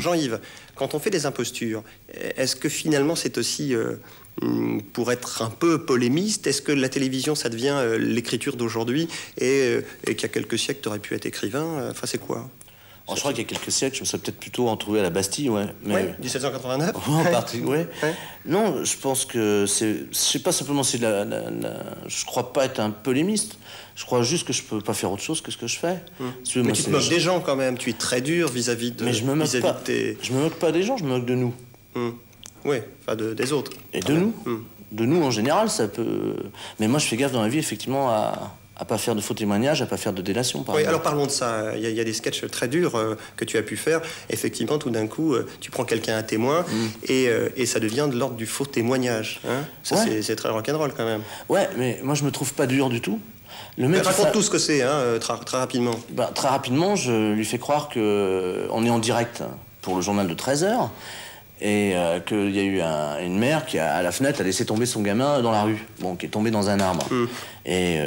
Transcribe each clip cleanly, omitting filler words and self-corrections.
Jean-Yves, quand on fait des impostures, est-ce que finalement c'est aussi, pour être un peu polémiste, est-ce que la télévision ça devient l'écriture d'aujourd'hui et qu'il y a quelques siècles tu aurais pu être écrivain? Enfin, c'est quoi? Je crois qu'il y a quelques siècles, je me serais peut-être plutôt retrouvé à la Bastille, ouais. Mais... Ouais, 1789. En partie, ouais. Non, je pense que c'est... Je sais pas simplement si je crois pas être un polémiste. Je crois juste que je peux pas faire autre chose que ce que je fais. Mais moi, tu te moques des gens quand même. Tu es très dur vis-à-vis de... Mais je me moque pas. Je me moque pas des gens, je me moque de nous. Oui, enfin des autres. Et de nous. De nous en général, ça peut... Mais moi, je fais gaffe dans la vie, effectivement, à pas faire de faux témoignages, à pas faire de délation, par exemple. Alors parlons de ça. Il y a des sketchs très durs que tu as pu faire. Effectivement, tout d'un coup, tu prends quelqu'un à témoin et ça devient de l'ordre du faux témoignage. Hein, ça, c'est très rock'n'roll quand même. Ouais, mais moi, je me trouve pas dur du tout. Le mec raconte tout ce que c'est, hein, très rapidement. Très rapidement, je lui fais croire qu'on est en direct pour le journal de 13h. Et qu'il y a eu une mère qui, à la fenêtre, a laissé tomber son gamin dans la rue, bon, qui est tombé dans un arbre. Et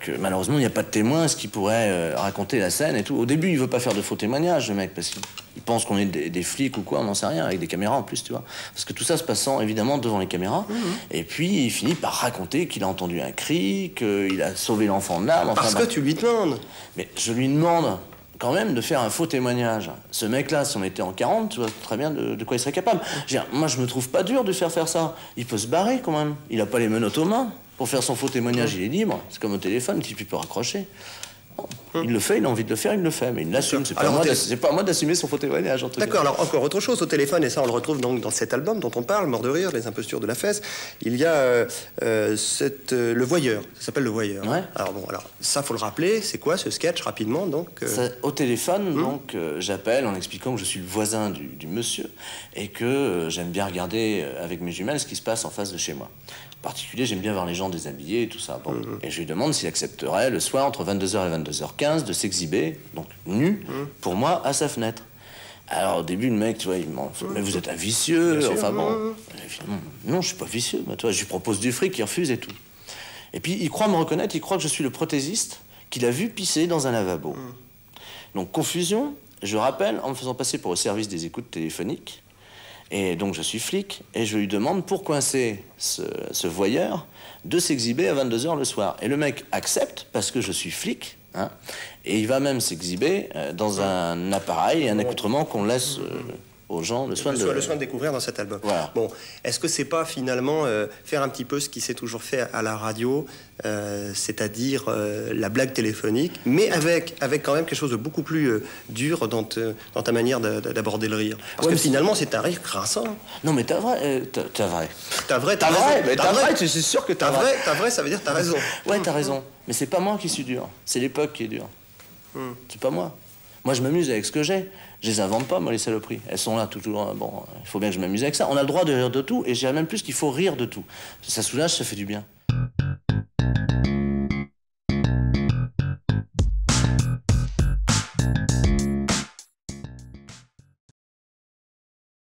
que malheureusement, il n'y a pas de témoin, ce qui pourrait raconter la scène et tout. Au début, il veut pas faire de faux témoignages, le mec, parce qu'il pense qu'on est des flics ou quoi, on n'en sait rien, avec des caméras en plus, tu vois. Parce que tout ça se passant, évidemment, devant les caméras. Et puis, il finit par raconter qu'il a entendu un cri, qu'il a sauvé l'enfant de l'âme. Parce que tu lui demandes. Mais je lui demande... quand même de faire un faux témoignage. Ce mec-là, si on était en 40, tu vois très bien de quoi il serait capable. Moi, je me trouve pas dur de faire ça. Il peut se barrer quand même. Il a pas les menottes aux mains. Pour faire son faux témoignage, il est libre. C'est comme au téléphone, le type il peut raccrocher. Il le fait, il a envie de le faire, il le fait. Mais il l'assume. C'est pas à moi d'assumer son faux témoignage. D'accord, alors encore autre chose au téléphone, et ça on le retrouve donc dans cet album dont on parle, Mort de rire, les impostures de la fesse. Il y a le voyeur, ça s'appelle le voyeur. Ouais. Alors bon, ça faut le rappeler, c'est quoi ce sketch rapidement donc Au téléphone, donc j'appelle en expliquant que je suis le voisin du monsieur et que j'aime bien regarder avec mes jumelles ce qui se passe en face de chez moi. En particulier, j'aime bien voir les gens déshabillés et tout ça. Bon. Et je lui demande s'il accepterait le soir, entre 22h et 22h15, de s'exhiber, donc nu, pour moi, à sa fenêtre. Alors au début, le mec, tu vois, il m'en fait, mais vous êtes un vicieux, enfin bon. Non, je suis pas vicieux, mais, tu vois, je lui propose du fric, il refuse et tout. Et puis il croit me reconnaître, il croit que je suis le prothésiste qu'il a vu pisser dans un lavabo. Donc confusion, je rappelle en me faisant passer pour le service des écoutes téléphoniques. Et donc je suis flic et je lui demande pour coincer ce voyeur de s'exhiber à 22h le soir. Et le mec accepte parce que je suis flic, hein, et il va même s'exhiber dans un appareil, un accoutrement qu'on laisse aux gens le soin de découvrir dans cet album. Voilà. Bon, est-ce que c'est pas finalement faire un petit peu ce qui s'est toujours fait à la radio, c'est-à-dire la blague téléphonique, mais avec quand même quelque chose de beaucoup plus dur dans ta manière d'aborder le rire. Parce que finalement, c'est un rire grinçant. Non, mais t'as vrai, c'est sûr que t'as vrai, ça veut dire t'as raison. Ouais, t'as raison. Mais c'est pas moi qui suis dur, c'est l'époque qui est dure. C'est pas moi. Moi, je m'amuse avec ce que j'ai. Je les invente pas, moi, les saloperies. Elles sont là toujours. Bon, il faut bien que je m'amuse avec ça. On a le droit de rire de tout, et je dirais même plus qu'il faut rire de tout. Ça soulage, ça fait du bien.